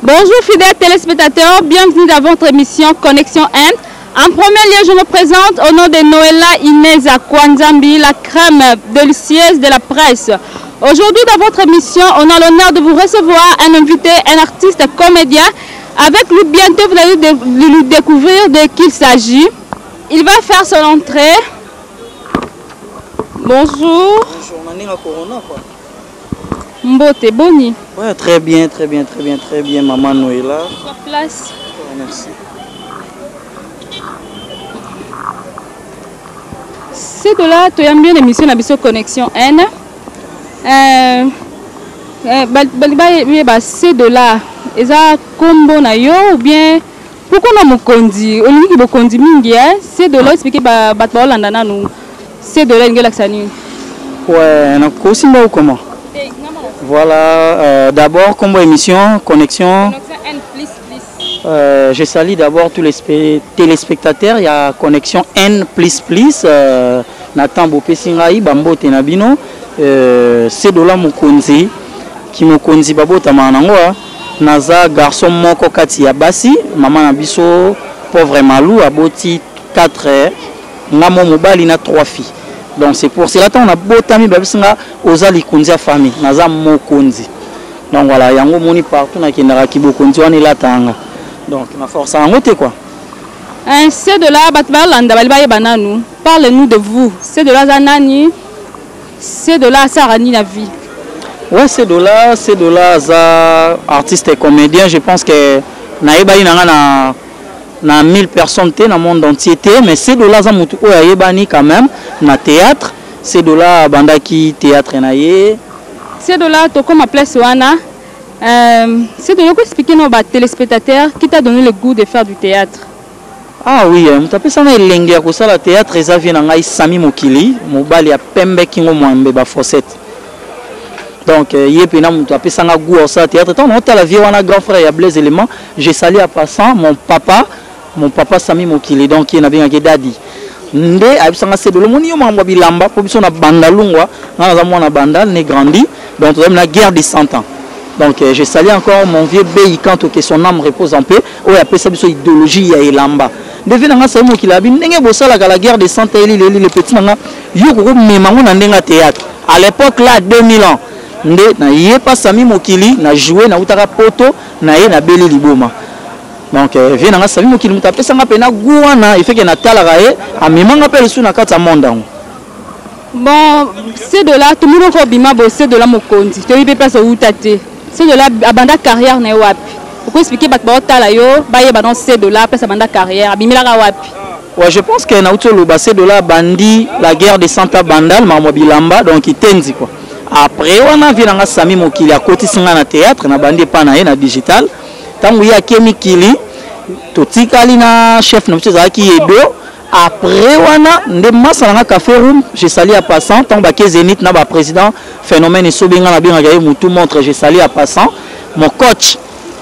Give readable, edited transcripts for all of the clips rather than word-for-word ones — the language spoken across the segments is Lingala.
Bonjour fidèles téléspectateurs, bienvenue dans votre émission Connexion Inde. En premier lieu, je me présente au nom de Noëlla Inès Kwanzambi, la crème délicieuse de la presse. Aujourd'hui dans votre émission, on a l'honneur de vous recevoir un invité, un artiste comédien. Avec lui, bientôt vous allez lui découvrir de qui il s'agit. Il va faire son entrée. Bonjour. Bonjour, on est à Corona quoi. Mbote, boni. Ouais, très bien, maman Noëlla. Sur place. Merci. C'est de là, tu as bien l'émission de la Connexion N. C'est de là. Est-ce combo na yo ou bien pourquoi on a mokondi? On dit que mokondi mingi c'est de là expliquer batbaolandana nous. C'est de là une galaxanie. Ouais, on a aussi ou comment? Voilà, d'abord comme émission Connexion. Je salue d'abord tous les téléspectateurs. Il y a Connexion N++. Nathan Bopesingaï, Bambo Tenabino. C'est de là Mokonzi. Qui Mokonzi Babo Tamanangoa. Naza garçon Moko Kati Abasi. Maman Nabiso, pauvre Malou, Aboti 4 heures. Namo Mobali na 3 filles. Donc c'est pour cela qu'on a botami Babisinga aux Alikunzia famille. Naza Mokonzi. Donc voilà, yango moni partout na kindara kibokonzi on est là tanga. Donc ma force en côté quoi. C'est de là batbalanda balbaye bananou. Parlez-nous de vous. C'est de là Zanani. C'est de là Sarani la vie. Ouais, c'est de là za artiste et comédien, je pense que naïba ina na 1000 personnes dans le monde entier, mais c'est de là za mutu oyebani quand même na théâtre, c'est de là bandaki théâtre naïe. C'est de là to comme appelé Soana. C'est de là que expliquer nos téléspectateurs qui t'a donné le goût de faire du théâtre. Ah oui, tu appelles ça l'engue ko ça la théâtre ça vient ngai Sami Mokili, mobali ya pembe kingo mwambe ba fossette. Donc yepena tu appelles ça goût au ça théâtre. Tant on a la vie on a grand frère ya Blaise Élément, j'ai salé à passant mon papa Sami Mokili donc il n'a bien dadi. Nde abisanga c'est de le moni yo mamba bilamba po biso na bandalungwa na mwana bandal ne grandi donc on a la guerre des 100 ans. Donc je salue encore mon vieux Beyi quand que son âme repose en paix. On appelle ça une idéologie ya elamba. Devant nga ça mo kilabi ndenge bosala la guerre des 100 ans les petits nga yo ko memango na ndenga théâtre. À l'époque là 2000 ans. Nde na yé pas Sami Mokili na jouer na utaka poto na yé na beli liboma. Donc vient nga Sami Mokili mutape sanga pena guana il fait que na tala raé a memanga pe sous na kata monda. Bon, c'est de là tout le monde ko bima bo c'est de là mokonzi. Tu peux pas se outate. C'est de là abanda carrière na wapi. Pourquoi expliquer batba tala yo ba yé ba c'est de là après abanda carrière abimila ga wapi. Ouais, je pense que na utolo ba c'est de là bandi la guerre des Santa Bandal mamobilamba donc il tenzi quoi. Après on a vu nga Sami Mokili à côté singa na théâtre na bandi pa na na digital. Tangu ya Kemi Kili totikali na chef na mteza ki edo après wana nde masa na café room je salue à passant tant ba Zénith na ba président phénomène et sobenga na bien gaye mutu montre je salue à passant mon coach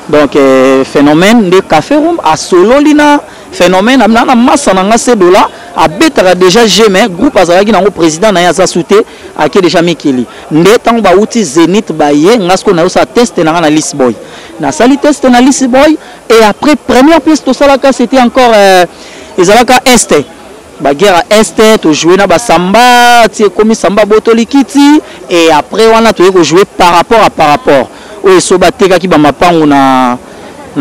donc phénomène de café room à solo lina phénomène na masa na c'est de là a betara déjà jamais groupe azalaki na président na ya za souté a ke déjà Mikili nde tant ba uti Zénith ba ye ngasko na sa test na na Lisboy na sali test na Lisboy et après première pièce to salaka c'était encore ezalaka este ba guerre este to jouer na ba samba ti comme samba botolikiti et après wana to ko jouer par rapport o so ba teka ki ba mapangu na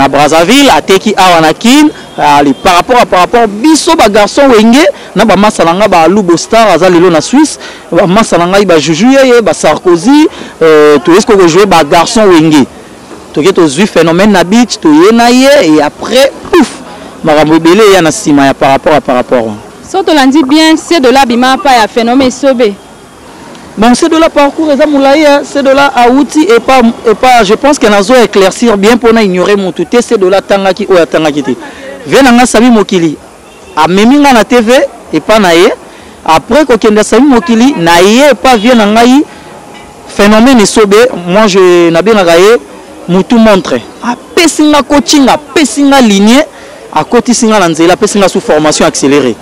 Brazzaville ateki awana kin ali par rapport biso ba garçon wenge na ba masalanga ba Lubo Star azalelo na Suisse ba masalanga ba Juju ye ba Sarkozy to est-ce que jouer ba garçon wenge to ke to zui phénomène na beach to ye na ye et après ouf marambo belé ya na sima ya par rapport so to landi bien c'est de là bima pa ya phénomène sobé. Bon, c'est de la parcours, c'est de la outil et pas je pense qu'elle a besoin éclaircir bien pour ignorer mon tout. C'est de la tangaki ou la tangaki. Venanga Sami Mokili. A meminga na TV et pas naie. Après qu'on Sami Mokili naie pas vient nangai phénomène sobé. Moi je n'ai bien nagaye mutu montre. A pesinga coaching, a pesinga lignée, à côté singa lanzela, pesinga sous formation accélérée.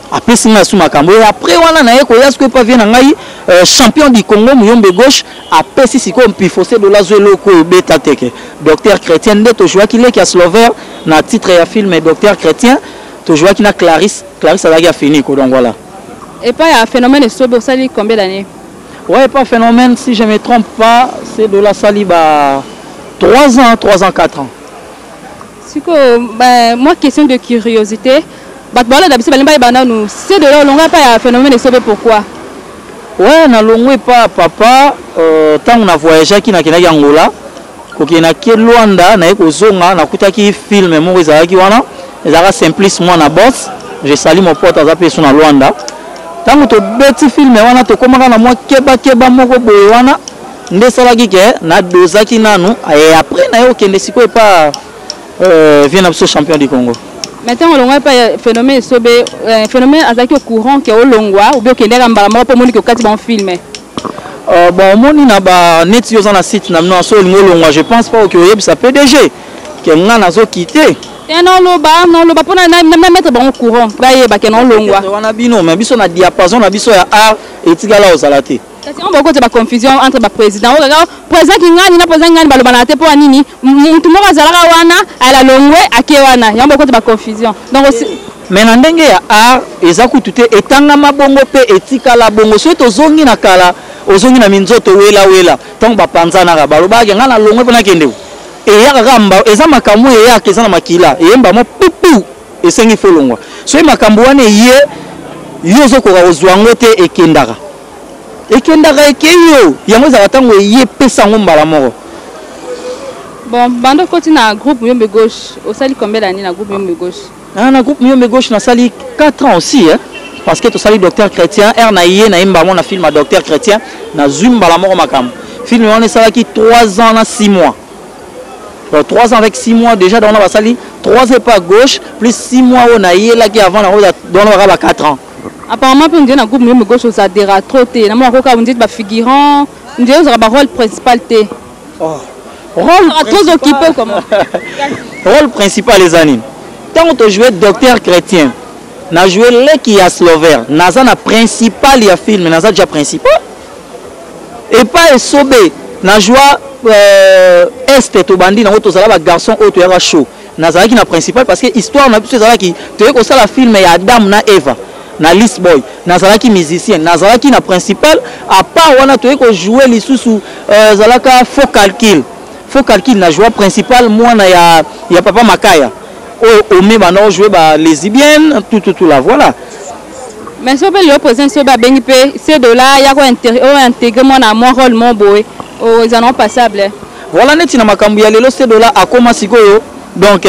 après singa sous makambo et après wana na yeko ya ce que pas vient ngai champion du Congo Muyombe gauche après si siko mpifosé de la zelo ko beta teke docteur Chrétien de to joie qui est Slover na titre ya film docteur Chrétien to joie qui na Clarisse a fini ko donc voilà. Et pas un phénomène de sobe ça dit combien d'années? Ouais, pas phénomène si je me trompe pas, c'est de la saliba 3 ans, 4 ans. Siko moi question de curiosité. C'est de là, on n'a pas un phénomène de sauver pourquoi? Ouais, na longwe pas papa, tant on a voyagé qui n'a qu'à Angola, qui n'a qu'à Luanda, na eko zonga, na kuta qui filme mon réseau qui wana, les ara simplice moi na boss, je salue mon pote à zapper sur na Luanda. Tant que tu bêtis filme wana, tu commences na moi keba moko boy wana, nde sala qui ke na doza qui na nous, et après na yo kende siko et pas vient à ce champion du Congo. Maintenant, on n'a pas un phénomène au courant qui est au Longwa ou bien qui est dans le pour montrer que tu film. Bon, moi, je net sur un site na non sur Longwa. Je pense pas que ça PDG que on a quitté. Non, le pour na mettre bon au courant. Bah, que non Longwa. On a bino, mais biso na diapason, na biso ya art et tigala aux alaté. On va avoir confusion entre le président. Président qui gagne, na président gagne balobana pour nini. Tout le monde azalaka wana à la Longwe à Kewana. Il y a beaucoup de confusion. Donc mais na ndenge ya art ezaku tuté etangama bongo pe etikala bongo so tozongi na kala ozongi na minzoto wela tant ba panzana ka baloba nga na Longwe pona kende e ya kamba eza makambo e ya keza na makila e mba mo pupu esengi folongwa so makambo wana ye yozo ko ozwango te ekendaka ekeyo yango za tango ye pesa ngomba la moko. Bon bando côté na groupe Muyombe gauche au sali combien d'années na groupe Muyombe gauche? Na groupe Muyombe gauche na sali 4 ans aussi hein parce que to sali docteur Chrétien na yé na imba na film à docteur Chrétien na zumba la moko makam film on est sala qui 3 ans na 6 mois. 3 ans avec 6 mois déjà dans la sali 3 et pas gauche plus 6 mois on a yé là qui avant na dans la 4 ans. Apparemment pour nous na groupe Muyombe gauche ça déra trop té na moi ko ka on dit ba figurant on dit ça ba rôle principal té. Oh. Rôle trop occupé comment? Rôle principal les animes. Tant on joué docteur Chrétien, na joué les qui a Slover, naza na principal ya film, naza déjà principal. Et pas sobé, na joué est to bandi na auto zala ba garçon auto ya show. Naza qui na principal parce que histoire na plus zala qui tu vois que ça la film ya Adam na Eva. Na List Boy, nazalaki musicien, nazalaki na principal, à part wana tu vois que jouer les sous zalaka faux calcul na joueur principal moi na ya papa Makaya au me bana jouer ba lesbienne tout là voilà mais so be le président so ba bengi pe c'est de là ya ko intégrer moi na mon rôle mon boy ils en ont passable voilà neti na makambu ya lelo c'est de là akoma sikoyo donc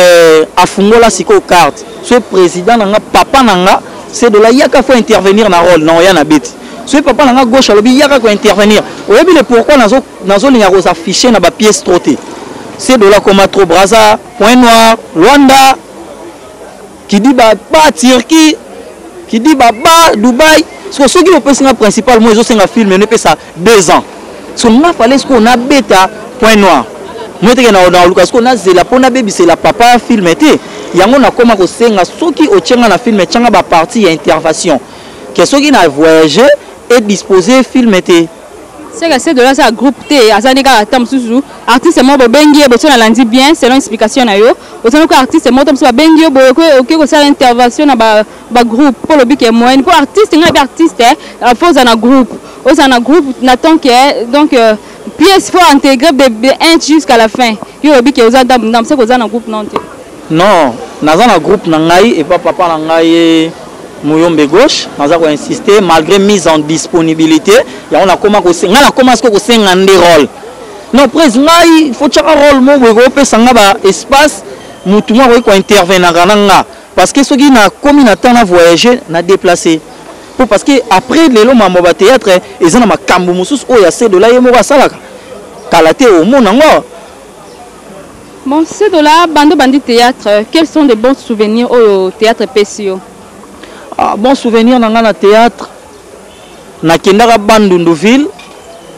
afungola siko carte ce président nanga papa nanga c'est de là yaka faut intervenir na rôle non ya na beti ce papa nanga gauche alobi yaka ko intervenir oyebi le pourquoi nazo linga ko s'afficher na ba pièce trotté c'est de là comme trop Brazza Point Noir Luanda qui dit ba Turquie qui dit ba Dubaï ce que ceux qui le principal moi ils ont un film ne peut ça 2 ans so na fallait ce qu'on a bêta Point Noir moi te na Lucas qu'on a zela pona baby c'est la papa film était yango na koma ko senga soki o tchenga na film tchenga ba partie ya intervention que ceux qui na voyagé et disposé film était c'est de là ça groupe T azanika tam susu artiste mo bengi bo so na landi bien selon explication na yo otano ko artiste mo tam so bengi bo ko ça intervention na ba groupe pour le but que moyen pour artiste nga bi artiste faut na groupe na groupe n'attend que donc pièce faut intégrer de 1 jusqu'à la fin yo le but que oza dam c'est ko za na groupe non naza na groupe na ngai et pas papa na ngai Muyombe gauche, nous avons insisté malgré mise en disponibilité. On a commencé à senga des rôles. Non, président, il faut chaque rôle mon groupe sanga ba espace mutumo ko intervenir nanga parce que ceux qui na comme na temps na voyager na déplacer. Parce que après les longs mambo ba théâtre, ils ont makambo mususu o ya c'est de là yemo ba salaka. Kalaté au monde ngo. Bon, c'est de là bandi théâtre, quels sont les bons souvenirs au théâtre PCO? Bon souvenir dans le théâtre na kendaka Bandunduville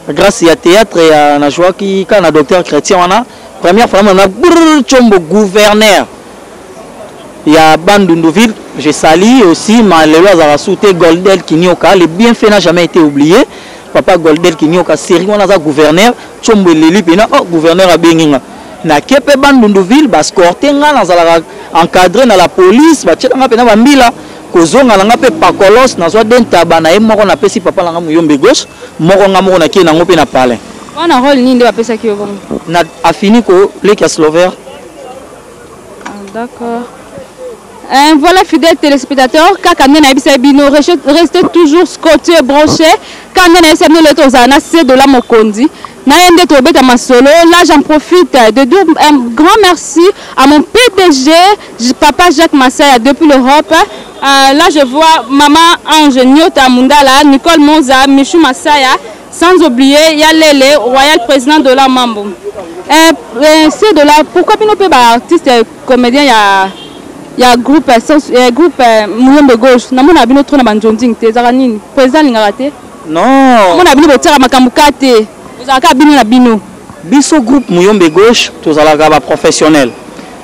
grâce à théâtre et na joie qui quand na docteur Chrétien wana première fois na chombo gouverneur Il y a Bandunduville, je salue aussi Malelo Zarasouté, Goldel Kinyoka. Le bienfait n'a jamais été oublié. Papa Goldel Kinyoka, série, on a gouverneur, Tchombe Lili, gouverneur à Benginga. Na kepe Bandunduville, Baskortenga, encadré dans la police, Batchelanga Pena Bambila, Kozonga, Langape Pakolos, Nazwa Dentaba, na Moro na Pesi Papa Langa Muyombe gauche, Moro Ngamoro na Kie Nangope na Palais. On a un rôle ni de la Pesa Kyo. Na afini ko, les Kaslover. D'accord. Voilà, fidèles téléspectateurs, restez toujours scotchés et branchés. Quand on a le Tozana, c'est de la Mokondi. Là, j'en profite de dire un grand merci à mon PDG, Papa Jacques Massaya, depuis l'Europe. Là, je vois Maman Ange Nyota Mundala, Nicole Monza, Michou Massaya, sans oublier Yalele, Royal Président de la Mambo. C'est de là, pourquoi nous peut pas artiste comédien, il y a groupe Mouyombe gauche, na mona bino trop na banjonding te zaranini président lingaraté non mona bino botira makambukate ozalaka bino na bino biso groupe Mouyombe gauche tozalaka ba professionnel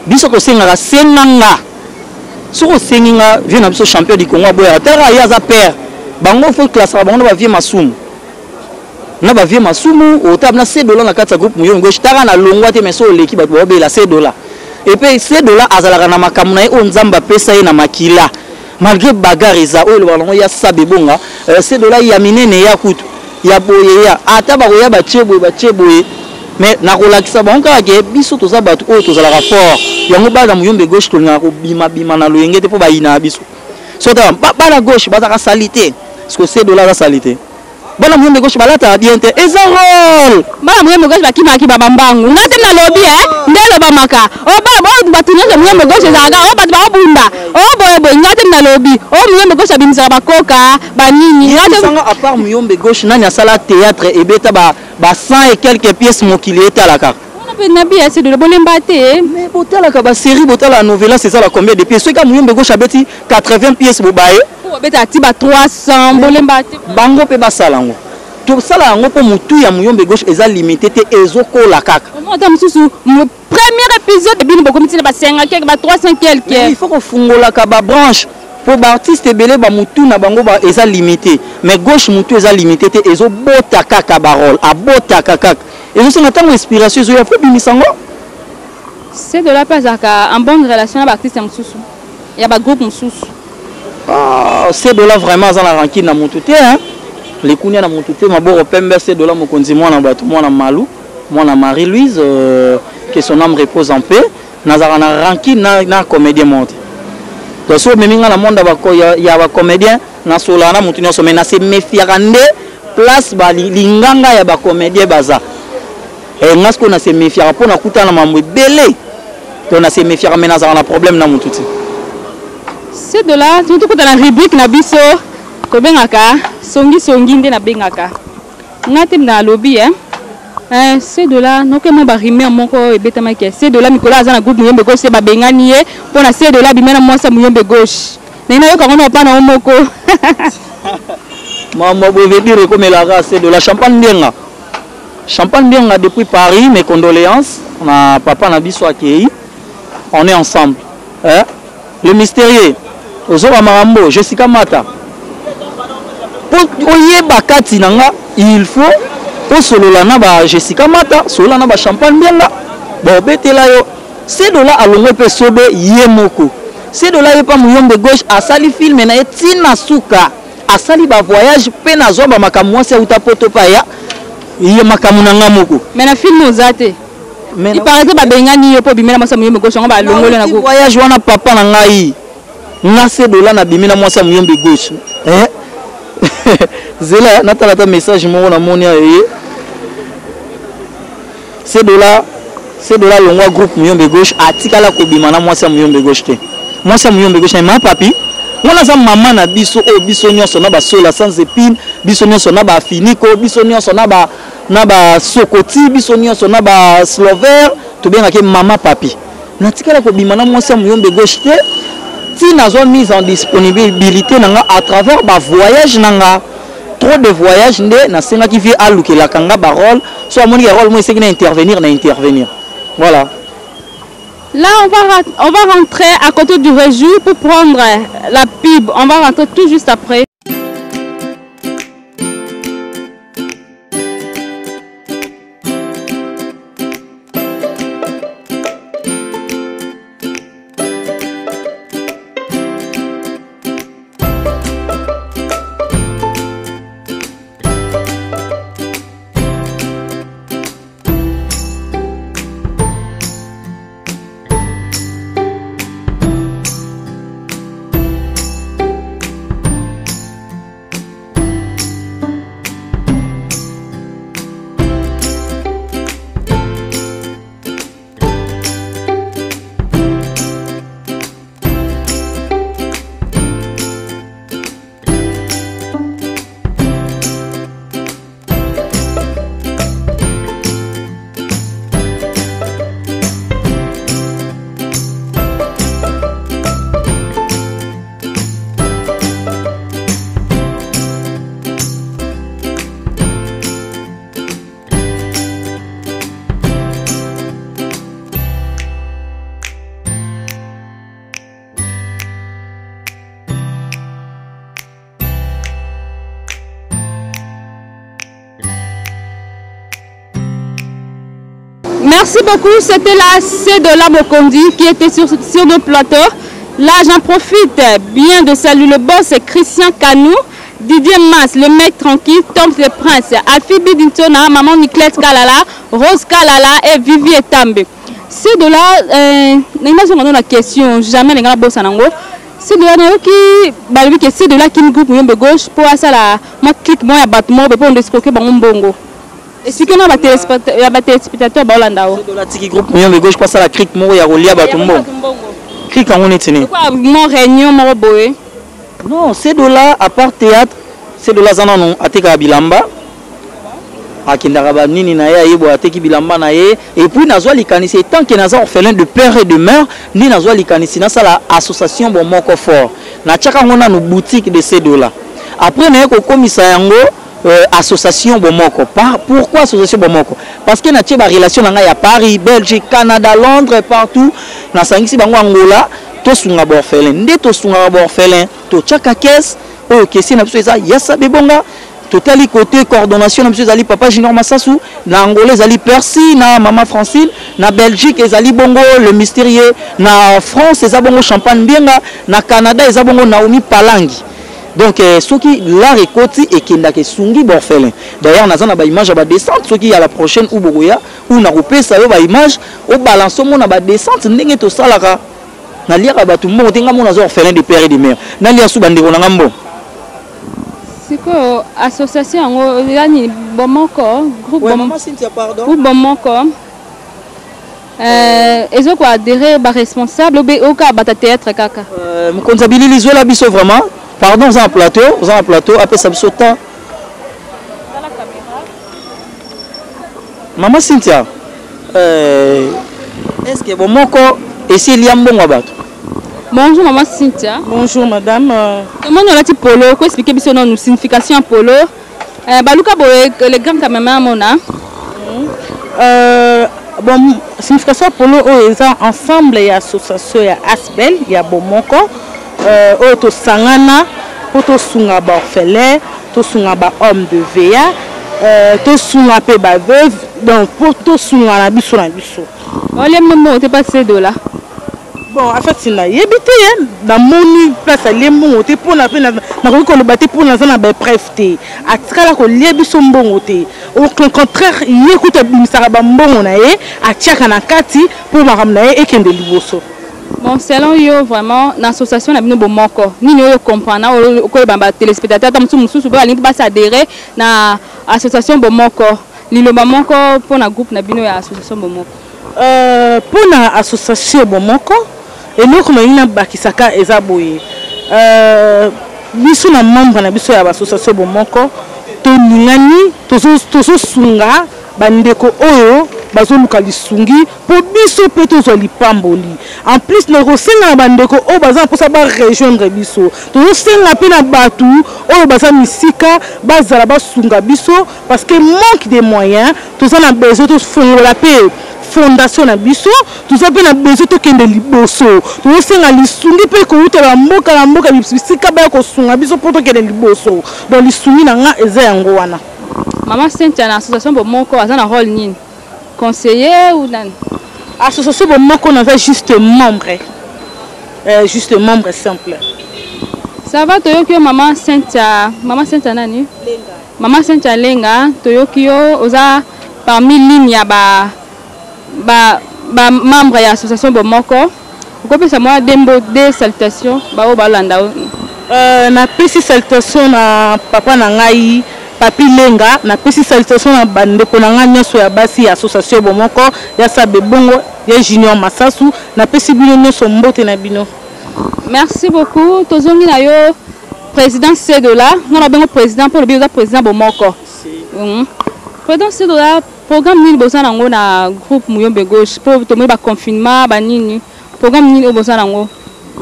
biso ko sengaka senganga soko senginga vient na biso champion du Congo boya tara ya za père bango faut classe bango ba vie masumu na ba vie masumu otabna $7 na kata groupe Mouyombe gauche tara na longwa te meso leki ba bela $7. Et puis ces $, azalaka na makamuna e onzamba pesa ye na makila malgré bagarre za o le balongo ya sabebonga ces $, ya minene ya kutu ya boye ya ata ba ya ba cheboye mais na kolakisa bango ke biso toza batu o tozalaka fort yango bana Mouyombe gauche tolinga ko bima na loyenge te po ba ina biso so ta ba la gauche ba ta salité parce que ces $, za salité bana Mouyombe gauche balata bien te ezarol bana Mouyombe gauche bakima ki babambangu ngate na lobby ndelo bamaka o bana batunyanga Mouyombe gauche zaga o batu babunda o boyebo ngate na lobby o Mouyombe gauche abimisa bakoka banini ngate sanga à part Mouyombe gauche nani asala théâtre et beta ba 100 et quelques pièces mokili etalaka on peut nabi c'est de bolemba te mais botalaka ba série botala novela c'est ça la combien de pièces ceux qui Mouyombe gauche abeti 80 pièces bobaye beta tiba 300 bolemba te bango pe basalango to sala ngo po mutu ya Mouyombe gauche eza limité te ezokola kaka madame susu premier épisode bino bokomiti ba 5 quelque ba 300 quelque il faut ko fungola ka ba branche pour ba artiste belé ba mutu na bango ba eza limité mais gauche mutu eza limité te ezo bota kaka barol a bota kaka ezo senga tango inspiration zo ya faut bimisango c'est de la pasaka en bonne relation avec artiste mususu ya ba groupe mususu c'est de là vraiment dans la rancune na mutu te hein les kounia na mutu te maboro pembe c'est de là mokonzi mwana batu mwana malou mwana Marie-Louise que son âme repose en paix nazara na rancune na comédien monte donc so meminga na monde ba ya ba comédien na solana mutu nyonso mais na se méfiaka nde place ba linganga ya ba comédien baza et ngasko na se méfiaka po na kutana mambo belé donc na se méfiaka mais nazara na problème na mutu te c'est de là tout ko dans la rubrique na biso ko bengaka songi nde na bengaka ngate na lobby c'est de là non que mon barimé moko ebetama ke c'est de là Nicolas azana groupe Mouyombe gauche c'est ba bengani ye pona c'est de là bimena mwasa Mouyombe gauche na yo ka ngona pa na moko maman bobe dire comme la race c'est de la champagne bien depuis Paris mes condoléances na papa na biso akei on est ensemble hein le mystérieux ozoba marambo Jessica Mata pour oyeba kati nanga il faut pour solola na ba Jessica Mata solola na ba champagne bien là bon betela yo c'est de là alongwe pe sobe yemoko c'est de là ye pa Mouyombe gauche asali film na etina suka asali ba voyage pe na zo ba makamwa se utapoto pa ya ye makamuna ngamoko mais na film ozate il paraît ba bengani yo po bimela masa Mouyombe gauche ngo ba longole na go voyage wana papa na ngai na c'est de là na bimela masa Mouyombe gauche hein zela natalata message moko na monia ye c'est de là longwa groupe Mouyombe gauche atikala ko bimana mwasa Mouyombe gauche te mwasa Mouyombe gauche ma papi wana za mama na biso o biso nyonso na ba sola sans épine biso nyonso na ba finiko biso nyonso na ba sokoti biso nyonso na ba slover to benga ke mama papi natikala ko bimana mwasa Mouyombe gauche te si nazo mise en disponibilité nanga à travers ba voyage nanga trop de voyage nde na senga ki vie alukela kanga ba rôle so amoni ya rôle mo ese na intervenir voilà Là, on va rentrer à côté du région pour prendre la pub. On va rentrer tout juste après. Merci beaucoup, c'était la C de la Mokondi qui était sur nos plateaux. Là, j'en profite bien de saluer le boss Christian Kanou, Didier Mas, le mec tranquille, Tom le Prince, Alfie Bidintona, Maman Nicolette Kalala, Rose Kalala et Vivi Etambe. C'est de là, on a la question, jamais les gars boss en ango. C'est de là qui me groupe de gauche pour ça la moi clique moi à battement pour escroquer bon bongo. Expliquez-nous à les téléspectateurs Baolanda. C'est de la tiki groupe moyen de gauche passe à la crique moi ya rolia batumbo. Crique en on est tenu. Quoi mon réunion mon boé. Non, c'est de là à part théâtre, c'est de là zananon ateka bilamba. Akindara nini na ye bo ateki bilamba na ye et puis nazwa likanisi tant que naza orphelin de père et de mère ni nazwa likanisi na sala association bon moko fort na tchaka ngona no boutique de ces deux là après na ko komisa yango association bon moko pourquoi association bon moko parce que na tche ba relation na ya Paris Belgique Canada Londres partout na sangisi bango Angola to sunga bo orphelin nde to sunga bo orphelin to tchaka caisse o kesi na biso eza yasa bebonga totali côté coordination na monsieur Ali Papa Junior Massassou na Angola ezali Percy na Maman Francine na Belgique ezali bongo le mystérieux na France ezali bongo Champagne Bienga na Canada ezali bongo Naomi Palangi donc ceux qui la récolté et qui n'a que sungi borfelin d'ailleurs on a ba image ba descente ceux qui à la prochaine ou bogoya ou na repé ça ba image au balance mon na ba descente ndenge to salaka na liaka ba tout monde tenga mon na orphelin de père et de mère na lia sou bandeko na ngambo. C'est quoi association yani bomoko groupe bomoko Cynthia pardon groupe bomoko ezo ko adhérer ba responsable au cas ba théâtre kaka me comptabiliser la biso vraiment pardon on a un plateau après ça biso temps dans la caméra maman Cynthia est-ce que bomoko essayer liambongo bato. Bonjour maman Cynthia. Bonjour madame. Comment on a dit polo? Quoi expliquer bien notre signification polo? Baluka boye les grands caméramans mona. Bon signification polo est ensemble et association ya Asbel ya Bomoko to sangana pour to sunga ba orphelin to sunga ba homme de VA to sunga pe ba veuve donc pour to sunga na biso na biso. On les moments t'es passé de là. Bon, en fait, c'est là. Il y a dans mon place, il y a mon côté pour la peine. Na ko le bâti pour la zone ba préfté. À tsala ko liebi sombon côté. Au contraire, il écoute bimisara ba mbongo na ye, a tiaka na kati pour maramna ye et kende liboso. Bon, selon yo vraiment l'association na bino bomoko. Ni yo comprendre ko ba téléspectateur tam mususu ba linki ba s'adhérer na association bomoko. Lilo bomoko pour na groupe na bino ya association bomoko. Pour na association bomoko et nous comme une bakisaka ezaboye biso na membre na biso ya association bomoko to ningani to sunga bandeko oyo bazoluka lisungi pour biso pe to zo lipamboli en plus na rosenga bandeko o baza pour ça ba rejoindre biso to senga pe na batu oyo baza misika bazala basunga biso parce que manque de moyens to za na besoin to fongola pe fondation na biso toza pe na besoin tokende liboso tosenga lisungi pe koutela mboka na mboka bisika ba kosunga biso po tokende liboso donc lisungi na nga eza yango wana. Maman Cynthia na association Bomoko aza na rôle nini? Conseiller ou nan? Association Bomoko na juste membre. Juste membre simple. Ça va toyoki Maman Cynthia nani? Lenga. Maman Cynthia Lenga toyoki oza parmi ligne ya ba membre ya association Bomoko. Okopesa moi des salutations ba o balanda. Na pesi salutation na papa na ngai Papi Lenga, na pesi salutation na bandeko na nga nyonso ya basi ya association Bomoko ya Sabe Bongo ya Junior Masasu na pesi bino nyonso mbote na bino. Merci beaucoup. Tozongi na yo président Cedola, on a bien président pour le bureau président Bomoko. Président Cedola, programme nini boza nango na groupe Muyombe Gauche pour tomber ba confinement ba nini. Programme nini boza nango?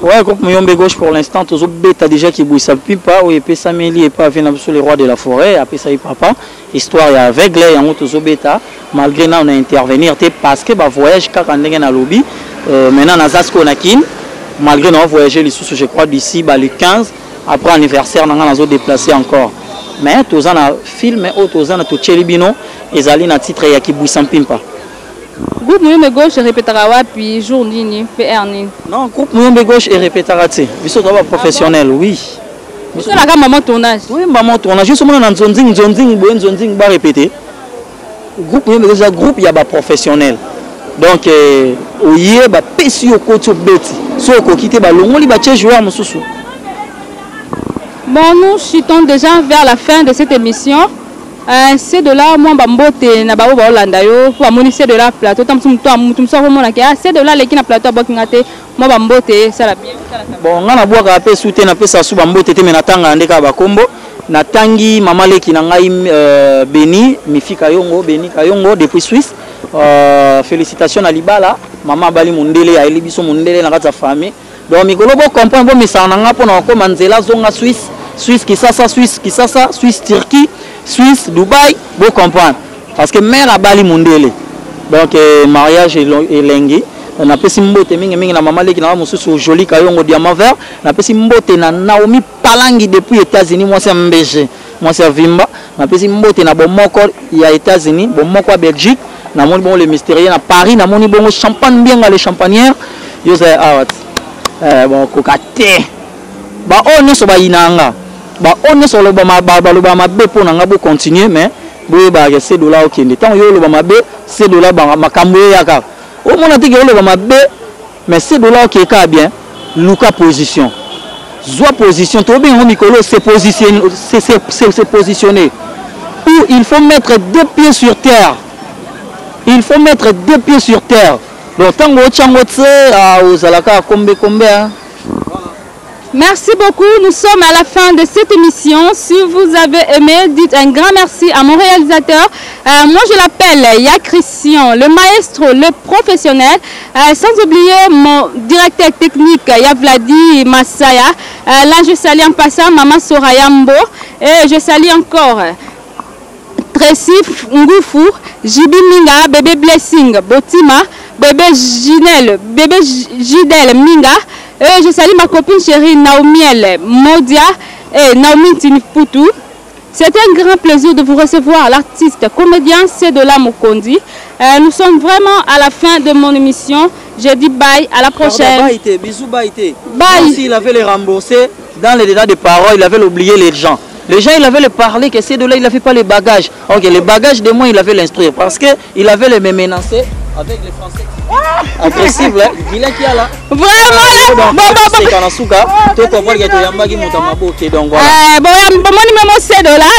Ouais, groupe Muyombe Gauche pour l'instant, tous bêta déjà qui bouille ça pipa, ou épée Saméli et pas venir sur les rois de la forêt, après ça y papa, histoire y aveugle, y a un tous bêta, malgré nous on a intervenir, parce que bah voyage quand on est dans le lobby, maintenant na Zasko Nakin, malgré nous voyager les sous, je crois d'ici bah le 15, après anniversaire, on a nous déplacé encore, mais tous on a film, ou tous on a tout chelibino, et zali na titre y a qui bouille sans pimpa. Groupe Muyombe Gauche répétera puis jour nini PR nini. Non, groupe Muyombe Gauche répétera tu. Biso doit professionnel, oui. Biso la gamme maman tournage. Oui, maman tournage. Juste moi dans zonzing ba répéter. Groupe Muyombe Gauche groupe ya ba professionnel. Donc oye ba pesi au côté beti. So ko quitter ba longoli ba tche joueur mususu. Bon, nous chutons déjà vers la fin de cette émission. C'est de là moi bambote na ba Holanda yo pour amoniser de la plateau tam tum so mona ke c'est de là les qui na plateau bokingate moi bambote ça la bien. Bon ngana boka apé souté na pesa su bambote te mena tanga ndeka ba kombo na tangi mama leki na ngai Beni mifika yongo Beni kayongo depuis Suisse. Félicitations à Libala maman bali mundele ya elibiso mundele na kata famille. Donc mikolo bo comprendre bo misana nga pona ko manzela zonga Suisse Kisasa Suisse Turquie Suisse, Dubaï, vous comprenez. Parce que mère a bali mondele. Donc mariage est lengi. On a pesi mbote mingi na mama leki na mususu joli kayongo diamant vert. On a pesi mbote na Naomi Palangi depuis États-Unis, moi c'est Mbege, moi c'est Vimba. On a pesi mbote na Bomoko ya États-Unis, Bomoko à Belgique. Na moni bon le mystérieux na Paris, na moni bon champagne bien les champagnières. Yo say bon kokate. Ba on so ba inanga. Bah on est sur le bama be pour n'anga continuer mais boye ba c'est $, okende tant yo le bama be c'est $, ba makambo yaka au mon ati le bama be mais c'est $, qui est bien luka position zoa position to bien au mikolo se positionner où il faut mettre 2 pieds sur terre, donc tant go chango tse aux alaka kombe hein. Merci beaucoup, nous sommes à la fin de cette émission. Si vous avez aimé, dites un grand merci à mon réalisateur. Moi je l'appelle Ya Christian, le maestro, le professionnel. Sans oublier mon directeur technique, Ya Vladi Massaya. Là je salue en passant Maman Sorayambo. Et je salue encore Tracy Ngufu, Jibi Minga, Bébé Blessing, Botima, Bébé Gidel Minga. Je salue ma copine chérie Naomiel Modia et Naomi Tiniputu. C'est un grand plaisir de vous recevoir, l'artiste comédien Cedola Mokondi. Nous sommes vraiment à la fin de mon émission. Je dis bye, à la prochaine. Bisous, bye. S'il avait les remboursé, dans les détails de paroles, il avait oublié les gens. Les gens, il avait le parler que Cedola, il n'avait pas les bagages. Ok, les bagages de moi, il avait l'instruire parce qu'il avait les menacé avec les Français. Agressif là, il est qui a là. Vraiment bon c'est Kanasuka, tu comprends que tu y a un bagage qui m'a donc voilà. Bon, moi, c'est de là.